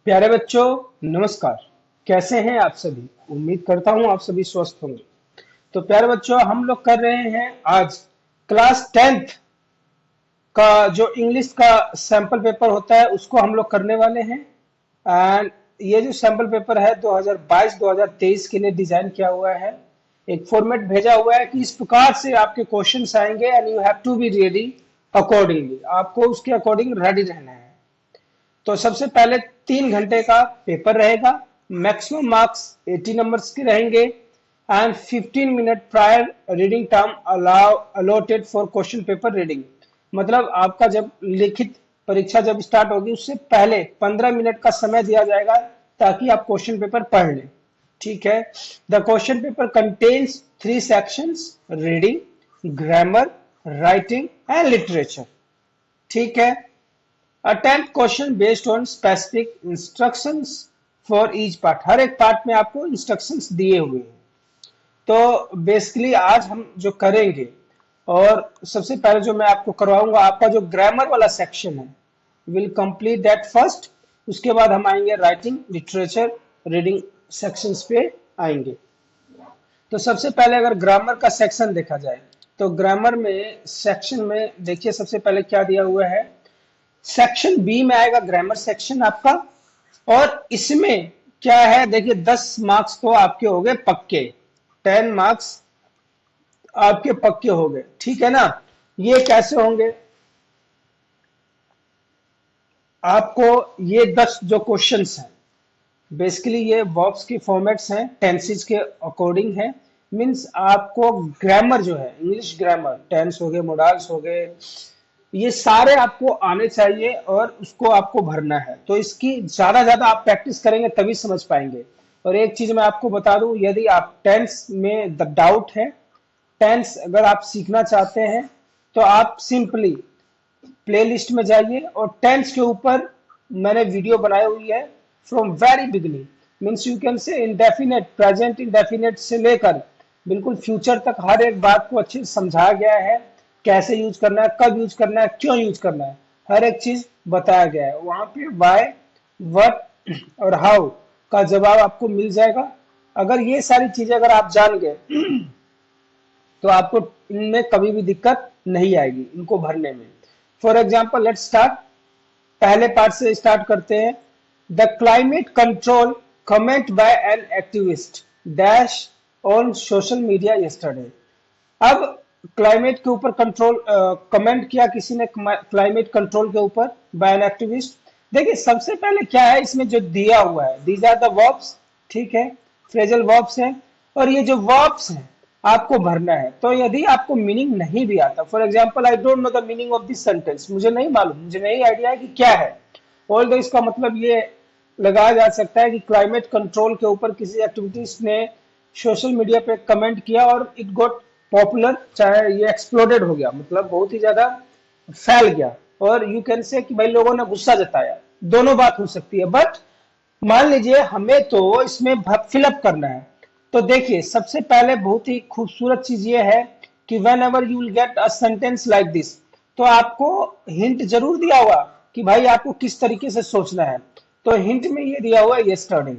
प्यारे बच्चों, नमस्कार। कैसे हैं आप सभी? उम्मीद करता हूं आप सभी स्वस्थ होंगे। तो प्यारे बच्चों, हम लोग कर रहे हैं आज क्लास 10th का जो इंग्लिश का सैंपल पेपर होता है उसको हम लोग करने वाले हैं। एंड ये जो सैंपल पेपर है 2022-2023 के लिए डिजाइन किया हुआ है। एक फॉर्मेट भेजा हुआ है कि इस प्रकार से आपके क्वेश्चंस आएंगे and you have to be ready accordingly. आपको उसके अकॉर्डिंग रेडी रहना है। तो सबसे पहले 3 घंटे का पेपर रहेगा। मैक्सिमम मार्क्स 80 नंबर्स के रहेंगे and 15 minute prior reading time allow allotted for question paper reading. मतलब आपका जब लिखित परीक्षा जब स्टार्ट होगी उससे पहले 15 मिनट का समय दिया जाएगा ताकि आप क्वेश्चन पेपर पढ़ लें। ठीक है। The question paper contains 3 sections: reading, grammar, writing and literature. ठीक है। Attempt question based on specific instructions for each part. हर एक पार्ट में आपको इंस्ट्रक्शंस दिए हुए हैं। तो बेसिकली आज हम जो करेंगे, और सबसे पहले जो मैं आपको करवाऊंगा, आपका जो ग्रामर वाला सेक्शन है विल कंप्लीट दैट फर्स्ट। उसके बाद हम आएंगे राइटिंग, लिटरेचर, रीडिंग सेक्शंस पे आएंगे। तो सबसे पहले अगर ग्रामर का सेक्शन देखा जाए तो ग्रामर में सेक्शन में देखिए सबसे पहले क्या दिया हुआ है। सेक्शन बी में आएगा ग्रामर सेक्शन आपका, और इसमें क्या है देखिए 10 मार्क्स तो आपके हो गए पक्के। 10 मार्क्स आपके पक्के हो गए। ठीक है ना। ये कैसे होंगे? आपको ये 10 जो क्वेश्चंस हैं बेसिकली ये वर्ब्स के फॉर्मेट्स हैं, टेंसेस के अकॉर्डिंग है। मींस आपको ग्रामर जो है, इंग्लिश ग्रामर, टेंस हो गए, मोडाल्स हो गए, ये सारे आपको आने चाहिए और उसको आपको भरना है। तो इसकी ज्यादा आप प्रैक्टिस करेंगे तभी समझ पाएंगे। और एक चीज मैं आपको बता दूं, यदि आप टेंस में द डाउट है, टेंस अगर आप सीखना चाहते हैं तो आप सिंपली प्लेलिस्ट में जाइए और टेंस के ऊपर मैंने वीडियो बनाई हुई है from very beginning. Means you can say indefinite, present indefinite से लेकर बिल्कुल फ्यूचर तक हर एक बात को अच्छे से समझाया गया है। कैसे यूज करना है, कब यूज करना है, क्यों यूज करना है, हर एक चीज बताया गया है वहां पे। वाई, व्हाट और हाउ का जवाब आपको मिल जाएगा। अगर ये सारी चीजें अगर आप जान गए तो आपको इनमें कभी भी दिक्कत नहीं आएगी इनको भरने में। For example let's start. पहले पार्ट से स्टार्ट करते हैं। The climate control comment by an activist dash on social media yesterday. अब क्लाइमेट के ऊपर कंट्रोल कमेंट किया किसी ने क्लाइमेट कंट्रोल के ऊपर बाय एन एक्टिविस्ट। देखिए सबसे पहले क्या है इसमें जो दिया हुआ है, दीज आर द वर्ब्स। ठीक है, फ्रेजल वर्ब्स हैं और ये जो वर्ब्स हैं आपको भरना है। तो यदि आपको मीनिंग नहीं भी आता, for example I don't know the meaning of this sentence, मुझे नहीं मालूम, मुझे नहीं आइडिया है कि क्या है। ऑल दो इसका मतलब ये लगाया जा सकता है कि क्लाइमेट कंट्रोल के ऊपर किसी एक्टिविटीज ने सोशल मीडिया पे कमेंट किया और इट गॉट पॉपुलर, चाहे ये एक्सप्लोडेड हो गया, मतलब बहुत ही ज्यादा फैल गया। और यू कैन से कि भाई लोगों ने गुस्सा जताया। दोनों बात हो सकती है, बट मान लीजिए हमें तो इसमें फिलअप करना है। तो देखिए सबसे पहले बहुत ही खूबसूरत चीज ये है कि when ever you will get a sentence like this, तो आपको हिंट जरूर दिया हुआ कि भाई आपको किस तरीके से सोचना है। तो हिंट में ये दिया हुआ है yesterday,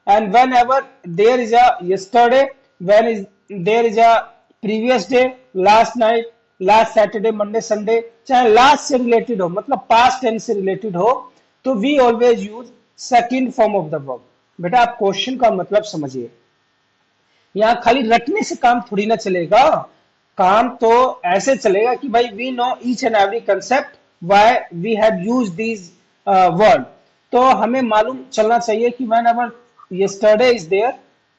and whenever there is a yesterday, when is there is a previous day, last night, last Saturday, Monday, Sunday, चाहे लास्ट से रिलेटेड हो, मतलब पास्ट टेंस से रिलेटेड हो, तो we always use second form of the verb. बेटा आप question का मतलब समझिए। यहाँ खाली रटने से काम थोड़ी ना चलेगा। काम तो ऐसे चलेगा कि भाई we know each and every concept why we have use these word. तो हमें मालूम चलना चाहिए कि whenever yesterday is there,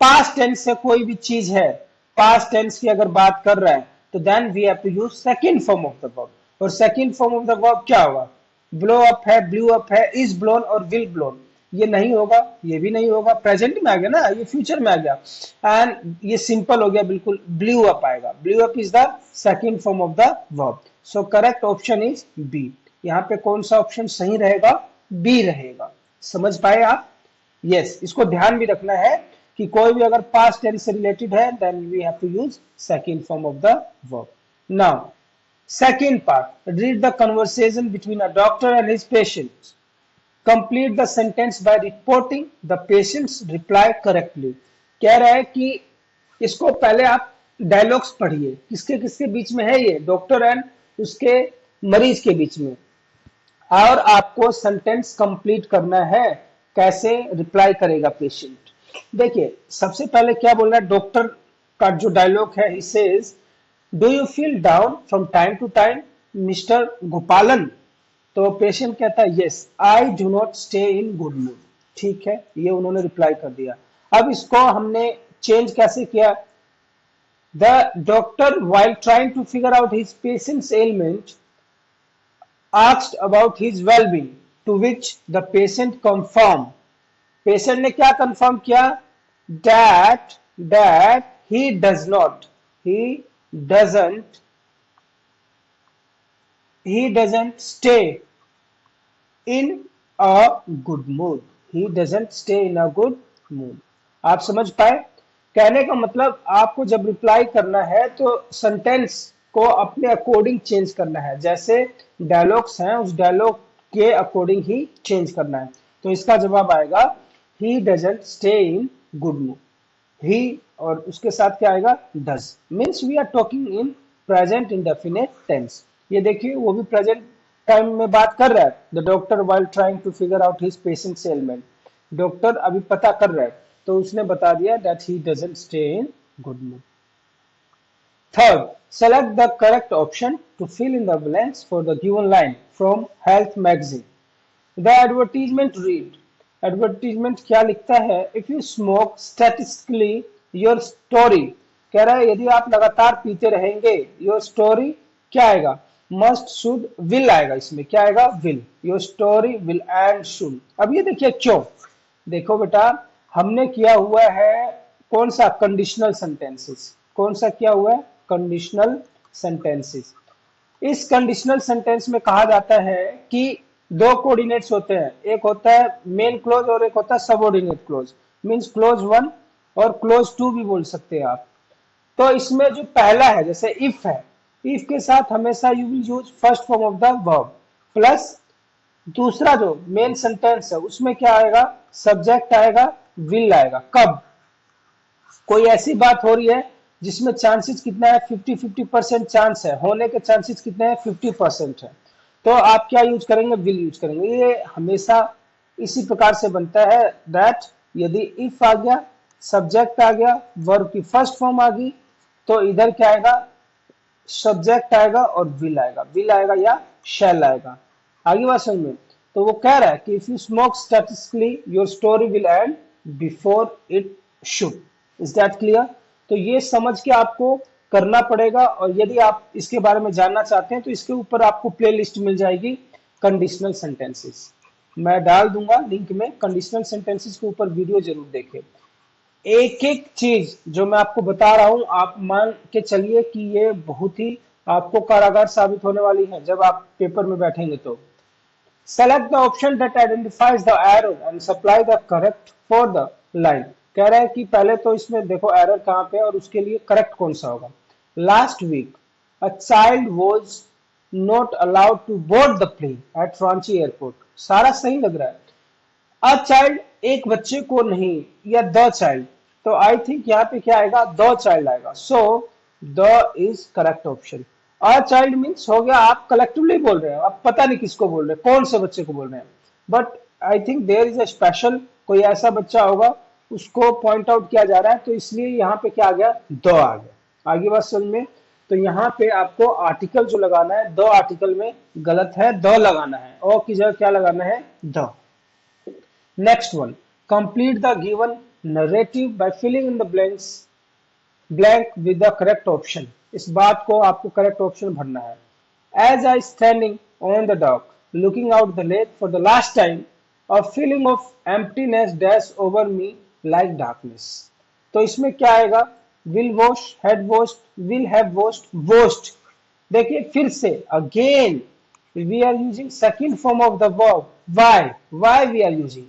past tense से कोई भी चीज है, पास्ट टेंस की अगर बात कर रहा है तो then we have to use second form of the verb. और second form of the verb क्या होगा? ब्लो अप है, ब्लू अप है, इज ब्लोन और विल ब्लोन। ये नहीं होगा, ये भी नहीं होगा, प्रेजेंट में आ गया ना, ये फ्यूचर में आ गया। एंड ये सिंपल हो गया, बिल्कुल ब्लू अप आएगा। Blew up is the second form of the verb. So correct option is B. यहाँ पे कौन सा ऑप्शन सही रहेगा? बी रहेगा। समझ पाए आप? यस, इसको ध्यान भी रखना है कि कोई भी अगर पास्ट टेंस से रिलेटेड है then we have to use second form of the verb. Now second part, read the conversation between a doctor and his patient. Complete the sentence by reporting the patients reply correctly. कह रहा है कि इसको पहले आप dialogues पढ़िए, किसके किसके बीच में है ये, डॉक्टर एंड उसके मरीज के बीच में, और आपको सेंटेंस कंप्लीट करना है। कैसे रिप्लाई करेगा पेशेंट? देखिए सबसे पहले क्या बोल रहा है, डॉक्टर का जो डायलॉग है, he says do you feel down from time to time mister Gopalan? तो पेशेंट कहता है yes I do not stay in good mood. ठीक है, ये उन्होंने रिप्लाई कर दिया। अब इसको हमने चेंज कैसे किया? The doctor while trying to figure out his patient's ailment asked about his well-being, to which the patient confirmed. Patient ने क्या कंफर्म किया? that he doesn't stay in a good mood. He doesn't stay in a good mood. आप समझ पाए? कहने का मतलब आपको जब रिप्लाई करना है तो सेंटेंस को अपने अकॉर्डिंग चेंज करना है, जैसे डायलॉग्स हैं उस डायलॉग के अकॉर्डिंग ही चेंज करना है। तो इसका जवाब आएगा he doesn't stay in good mood. he और उसके साथ क्या आएगा? does. Means we are talking in present indefinite tense. ये देखिए वो भी प्रेजेंट टाइम में बात कर रहा है। The doctor while trying to figure out his patient's ailment, doctor अभी पता कर रहा है तो उसने बता दिया that he doesn't stay in good mood. Third, select the correct option to fill in the blanks for the given line from Health magazine. The advertisement read, advertisement क्या लिखता है? If you smoke statistically your story, कह रहा है यदि आप लगातार पीते रहेंगे, योर स्टोरी क्या आएगा? मस्ट शुड विल आएगा। इसमें क्या आएगा? Will. Your story will and should. अब ये देखिए क्यों, देखो बेटा हमने किया हुआ है कौन सा? Conditional sentences. कौन सा किया हुआ है? Conditional sentences. इस कंडीशनल सेंटेंस में कहा जाता है कि दो कोऑर्डिनेट्स होते हैं, एक होता है मेन क्लोज और एक होता है subordinate close. Means close one और क्लोज टू भी बोल सकते हैं आप। तो इसमें जो पहला है जैसे इफ है, इफ के साथ हमेशा you will use first form of the verb, plus दूसरा जो मेन सेंटेंस है उसमें क्या आएगा? सब्जेक्ट आएगा, विल आएगा। कब कोई ऐसी बात हो रही है जिसमें चांसेस कितना है? 50-50% चांस है, होने के चांसेस कितने हैं? 50% है। तो आप क्या यूज करेंगे? विल यूज करेंगे। ये हमेशा इसी प्रकार से बनता है दैट यदि इफ आ गया, सब्जेक्ट आ गया, वर्ब की फर्स्ट फॉर्म आ गई, तो इधर क्या आएगा? सब्जेक्ट आएगा और विल आएगा। विल आएगा या शैल आएगा। आगे बात समझ में? तो वो कह रहा है कि if you smoke statistically your story will and before it should. Is that clear? तो ये समझ के आपको करना पड़ेगा, और यदि आप इसके बारे में जानना चाहते हैं तो इसके ऊपर आपको प्लेलिस्ट मिल जाएगी कंडीशनल सेंटेंसेस, मैं डाल दूंगा लिंक में। कंडीशनल सेंटेंसेस के ऊपर वीडियो जरूर देखें। एक एक चीज जो मैं आपको बता रहा हूं आप मान के चलिए कि ये बहुत ही आपको कारागार साबित होने वाली है जब आप पेपर में बैठेंगे। तो select the option that identifies the error and supply the correct for the line। कह रहा है कि पहले तो इसमें देखो एरर कहां पे है और उसके लिए करेक्ट कौन सा होगा। Last week a child was not allowed to board the plane at Ranchi airport। सारा सही लग रहा है। अ चाइल्ड एक बच्चे को नहीं, या द चाइल्ड, तो आई थिंक यहाँ पे क्या आएगा? द चाइल्ड आएगा। So the is correct option. A child means हो गया आप कलेक्टिवली बोल रहे हैं, आप पता नहीं किसको बोल रहे हैं, कौन से बच्चे को बोल रहे हैं, but I think there is a special, कोई ऐसा बच्चा होगा उसको पॉइंट आउट किया जा रहा है, तो इसलिए यहाँ पे क्या आ गया? द आ गया। आगे बात समझ में? तो यहाँ पे आपको आर्टिकल जो लगाना है, द आर्टिकल में गलत है, द लगाना है, और की जगह क्या लगाना है? The. Next one, complete the given narrative by filling in the blank with the correct option। इस बात को आपको correct option भरना है। As I standing on the dock, looking out the lake for the last time, a feeling of emptiness dash over me like darkness। तो इसमें क्या आएगा? Will wash, had washed, will have washed, washed। देखिए फिर से again we are using second form of the verb। why we are using?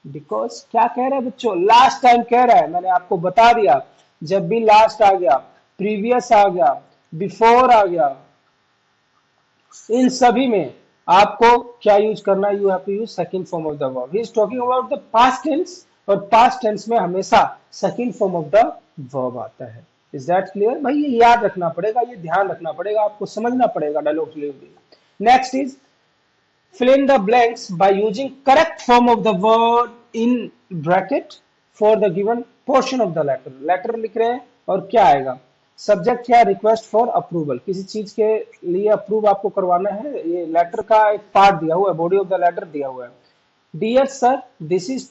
Because क्या कह रहा है बच्चों? लास्ट टाइम कह रहा है, मैंने आपको बता दिया। जब भी लास्ट आ गया, प्रीवियस आ गया, बिफोर आ गया, इन सभी में आपको क्या यूज करना है, you have to use second form of the verb. He is talking about the past tense, और पास्ट टेंस में हमेशा second form of the verb आता है। इज दैट क्लियर भाई? ये याद रखना पड़ेगा, ये ध्यान रखना पड़ेगा, आपको समझना पड़ेगा dialogue delivery. Next is fill in the blanks by using correct form of the word in bracket for the given portion of the letter। Letter लिख रहे हैं और क्या आएगा, सब्जेक्ट क्या, रिक्वेस्ट फॉर अप्रूवल, किसी चीज के लिए अप्रूव आपको करवाना है, ये लेटर का एक पार्ट दिया हुआ है, बॉडी ऑफ द लेटर दिया हुआ है। Dear sir, this is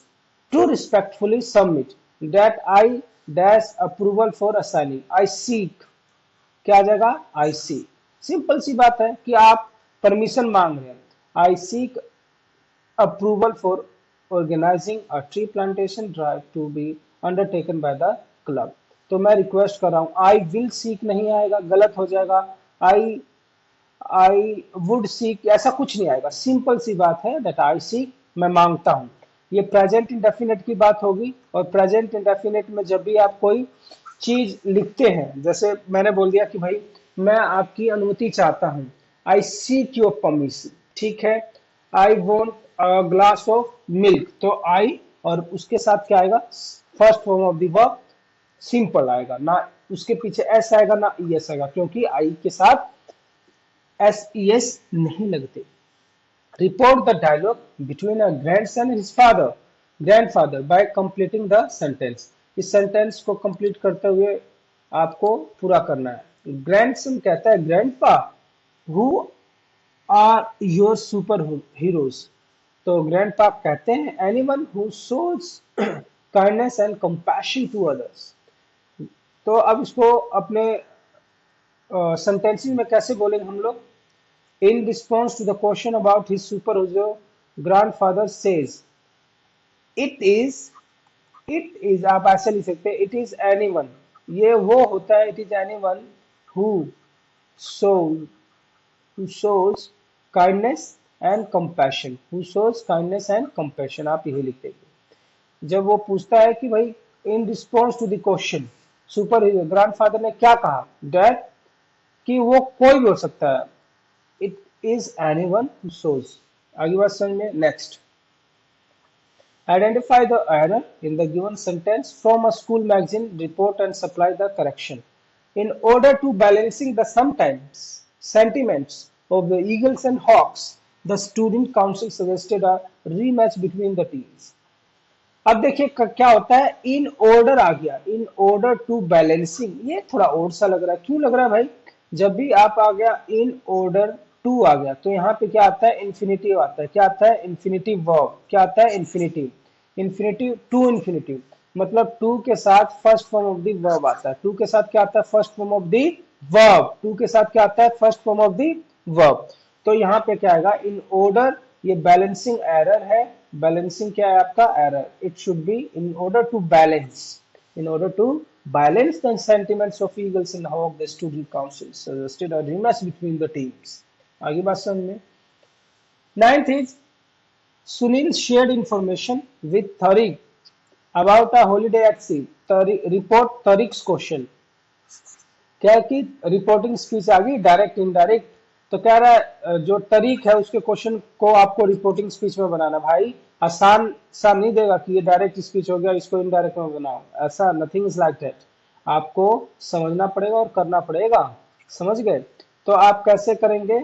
to respectfully submit that I dash approval for assigning, I seek, क्या आ जाएगा, आई सी। सिंपल सी बात है कि आप परमिशन मांग रहे हैं। I seek approval for organizing a tree plantation drive to be undertaken by the club. तो मैं रिक्वेस्ट कर रहा हूं, आई विल सीक नहीं आएगा, गलत हो जाएगा। आई आई वुड सीक, ऐसा कुछ नहीं आएगा। सिंपल सी बात है दैट आई सीक, मैं मांगता हूं। ये प्रेजेंट इंडेफिनिट की बात होगी, और प्रेजेंट इंडेफिनिट में जब भी आप कोई चीज लिखते हैं, जैसे मैंने बोल दिया कि भाई मैं आपकी अनुमति चाहता हूं, आई सीक योर परमिशन, ठीक है। I want a glass of milk, तो आई और उसके साथ क्या आएगा, first form of the verb simple आएगा, ना उसके पीछे एस आएगा ना ई एस आएगा, क्योंकि आई के साथ एस ई एस नहीं लगते। Report the dialogue between a grandson and his father, grandfather, by completing the sentence. इस सेंटेंस को कंप्लीट करते हुए आपको पूरा करना है। ग्रैंडसन कहता है grandpa, who are your super heroes. तो ग्रैंडपा कहते हैं anyone who shows kindness and compassion to others. तो अब इसको अपने सेंटेंसेस में कैसे बोलेंगे हम लोग? In response to the question about his superhero, grandfather says, it is आप ऐसे लिख सकते हैं, it is anyone, ये वो होता है, it is anyone who shows who shows kindness and compassion, who shows kindness and compassion, आप यही लिख देंगे। जब वो पूछता है कि भाई in response to the question, super hero grandfather ने क्या कहा, डैड, कि वो कोई भी हो सकता है, it is anyone who shows। आगे बात समझ में। Next, identify the error in the given sentence from a school magazine report and supply the correction। In order to balancing the sometimes sentiments of the Eagles and Hawks, the student council suggested a rematch between the teams। अब देखिए क्या होता है, in order आ गया, इन order to balancing, ये थोड़ा और सा लग रहा है, क्यों लग रहा है भाई? जब भी आप आ गया इन ऑर्डर टू आ गया, तो यहाँ पे क्या आता है, इन्फिनिटिव आता है। क्या आता है? Infinitive verb. क्या आता है? इन्फिनिटिव। इन्फिनिटिव टू इन्फिनिटिव, मतलब टू के साथ first form of the verb आता है। टू के साथ क्या आता है? First form of the verb. To के साथ क्या आता है? First form of the verb. तो यहाँ पे क्या आएगा, इन ऑर्डर, ये बैलेंसिंग एरर है। बैलेंसिंग क्या है आपका? Error. It should be in order to balance, in order to balance the sentiments of Eagles and Hawks, the student council suggested a rematch between the teams। आगे बात समझ में। Ninth is Sunil shared information with Tariq about a holiday at sea। report Tariq's question। क्या कि reporting speech आ गई, direct indirect. तो कह रहा है जो तरीक है उसके क्वेश्चन को आपको रिपोर्टिंग स्पीच में बनाना। भाई आसान सा नहीं देगा कि ये डायरेक्ट स्पीच हो गया, इसको इनडायरेक्ट में बनाओ, ऐसा नथिंग इज लाइक दैट। आपको समझना पड़ेगा और करना पड़ेगा, समझ गए? तो आप कैसे करेंगे?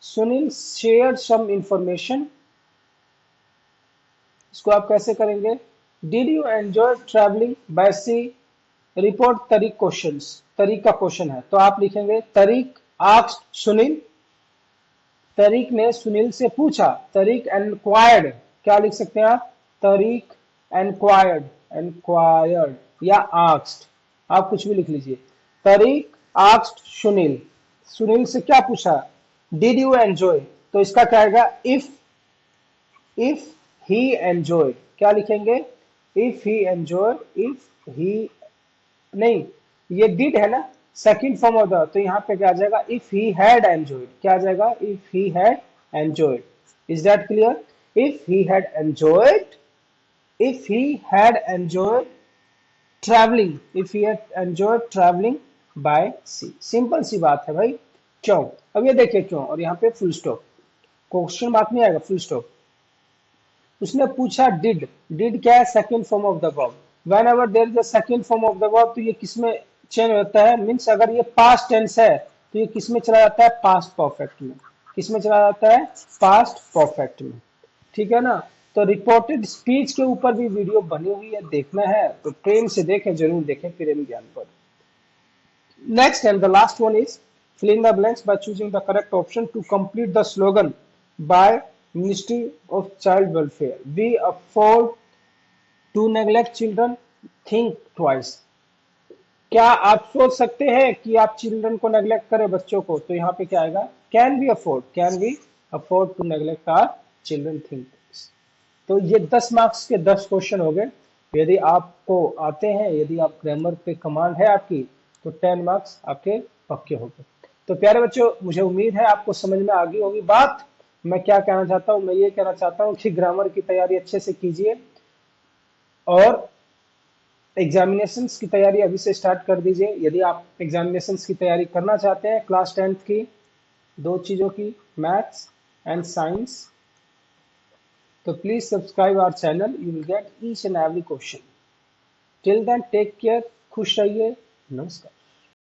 सुनील शेयर सम इंफॉर्मेशन, इसको आप कैसे करेंगे? Did you enjoy travelling by sea, report तरीक क्वेश्चंस, तरीक का क्वेश्चन है, तो आप लिखेंगे तरीक आस्क्ड सुनील, तरीक ने सुनील से पूछा। तरीक एनक्वायर्ड, क्या लिख सकते हैं आप? तरीक एनक्वायर्ड, एनक्वायर्ड या आस्क्ड, आप कुछ भी लिख लीजिए। तरीक आस्क्ड सुनील, सुनील से क्या पूछा? डिड यू एंजॉय, तो इसका क्या आएगा? इफ ही एंजॉय, क्या लिखेंगे? If he enjoy, if he नहीं, ये डिड है ना, सेकंड फॉर्म ऑफ द, तो यहाँ पे क्या आ जाएगा? इफ ही हैड एंजॉयड, क्या आ जाएगा? If he had enjoyed. Is that clear? If he had enjoyed, if he had enjoyed travelling, if he had enjoyed travelling by sea. Simple सी बात है भाई। क्यों? अब ये देखिए क्यों, और यहाँ पे फुल स्टॉप। क्वेश्चन मार्क नहीं आएगा, फुल स्टॉप। उसने पूछा डिड क्या है, second form of the verb. Whenever there is a second form of the verb, तो ये किसमें चेंज होता है, मीन्स अगर ये पास्ट टेंस है तो ये किसमें चला जाता है, पास्ट परफेक्ट में। किसमें चला जाता है, पास्ट परफेक्ट में, ठीक है ना। तो रिपोर्टेड स्पीच के ऊपर भी वीडियो बनी हुई है, देखना है तो प्रेम से देखें, जरूर देखें प्रेम ज्ञान पर। Next and the last one is fill in the blanks by choosing the correct option to complete the slogan by Ministry of Child Welfare. We afford to neglect children, think twice. क्या आप सोच सकते हैं कि आप children को neglect करें, बच्चों को, तो यहाँ पे क्या आएगा, can we afford to neglect our children, think. तो ये 10 मार्क्स के 10 क्वेश्चन हो गए। यदि आपको आते हैं, यदि आप ग्रामर पे कमांड है आपकी, तो 10 मार्क्स आपके पक्के हो गए। तो प्यारे बच्चों, मुझे उम्मीद है आपको समझ में आ गई होगी बात। मैं क्या कहना चाहता हूँ, मैं ये कहना चाहता हूँ कि ग्रामर की तैयारी अच्छे से कीजिए और एग्जामिनेशंस की तैयारी अभी से स्टार्ट कर दीजिए। यदि आप एग्जामिनेशंस की तैयारी करना चाहते हैं क्लास 10th की, दो चीज़ों की, मैथ्स एंड साइंस, तो please subscribe our channel. You will get each and every question. Till then, take care. खुश रहिए। नमस्कार।